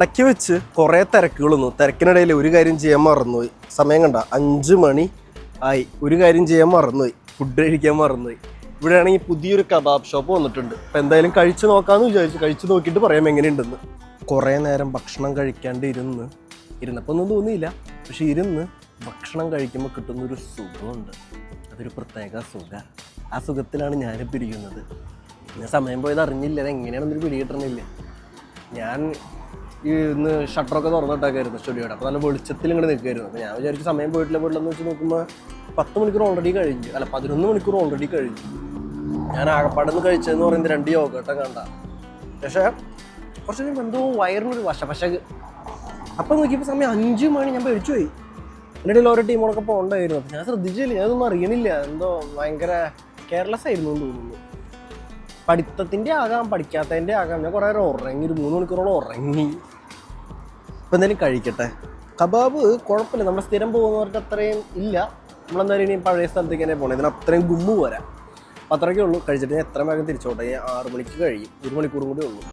ഇടയ്ക്ക് വെച്ച് കുറേ തിരക്കുകളൊന്നും തിരക്കിനിടയിൽ ഒരു കാര്യം ചെയ്യാൻ മറന്നുപോയി. സമയം കണ്ട 5 മണി ആയി. ഒരു കാര്യം ചെയ്യാൻ മറന്നുപോയി, ഫുഡ് കഴിക്കാൻ മറന്നുപോയി. ഇവിടെയാണെങ്കിൽ പുതിയൊരു കബാബ് ഷോപ്പ് വന്നിട്ടുണ്ട്. അപ്പം എന്തായാലും കഴിച്ചു നോക്കാമെന്ന് വിചാരിച്ചു. കഴിച്ചു നോക്കിയിട്ട് പറയാം എങ്ങനെയുണ്ടെന്ന്. കുറേ നേരം ഭക്ഷണം കഴിക്കാണ്ട് ഇരുന്നപ്പോൾ ഒന്നും തോന്നിയില്ല. പക്ഷെ ഇരുന്ന് ഭക്ഷണം കഴിക്കുമ്പോൾ കിട്ടുന്നൊരു സുഖമുണ്ട്. അതൊരു പ്രത്യേക സുഖം. ആ സുഖത്തിലാണ് ഞാനിപ്പോൾ ഇരിക്കുന്നത്. ഞാൻ സമയം പോയത് അറിഞ്ഞില്ല. അത് എങ്ങനെയാണെന്നൊരു പിടി കിട്ടണില്ല. ഞാൻ ഇന്ന് ഷട്ടറൊക്കെ തുറന്നിട്ടൊക്കെയായിരുന്നു സ്റ്റുഡിയോയുടെ. അപ്പോൾ നല്ല വെളിച്ചത്തിൽ ഇങ്ങനെ നിൽക്കുമായിരുന്നു. അപ്പോൾ ഞാൻ വിചാരിച്ചു സമയം പോയിട്ടില്ലെന്ന് വെച്ച് നോക്കുമ്പോൾ 10 മണിക്കൂർ ഓൾറെഡി കഴിഞ്ഞു. അല്ല 11 മണിക്കൂർ ഓൾറെഡി കഴിഞ്ഞു. ഞാൻ ആകപ്പാടെന്ന് കഴിച്ചതെന്ന് പറയുന്നത് 2 യോഗട്ടം കണ്ട. പക്ഷേ കുറച്ച് എന്തോ വയറിനൊരു പക്ഷേ അപ്പം നോക്കിയപ്പോൾ സമയം 5 മണി. ഞാൻ പേടിച്ചു പോയി. എൻ്റെ ഇടയിൽ ഓരോ ടീമുകളൊക്കെ പോകണ്ടായിരുന്നു. അപ്പം ഞാൻ ശ്രദ്ധിച്ചില്ല, ഞാനൊന്നും അറിയണില്ല. എന്തോ ഭയങ്കര കെയർലെസ് ആയിരുന്നു എന്ന് തോന്നുന്നു. പഠിത്തത്തിൻ്റെ ആകാം, പഠിക്കാത്തതിൻ്റെ ആകാം. ഞാൻ കുറേ നേരം ഉറങ്ങി, ഒരു 3 മണിക്കൂറോളം ഉറങ്ങി. ഇപ്പം എന്തായാലും കഴിക്കട്ടെ. കബാബ് കുഴപ്പമില്ല, നമ്മൾ സ്ഥിരം പോകുന്നവർക്ക് അത്രയും ഇല്ല. നമ്മളെന്തായാലും ഇനി പഴയ സ്ഥലത്തേക്ക് തന്നെ പോകണം. ഇതിന് അത്രയും ഗുമ്മ് പോരാ. അപ്പം അത്രയൊക്കെ ഉള്ളൂ. കഴിച്ചിട്ട് ഞാൻ എത്ര വേഗം തിരിച്ചോട്ടെ. 6 മണിക്ക് കഴിയും. 1 മണിക്കൂറും കൂടി ഉള്ളൂ.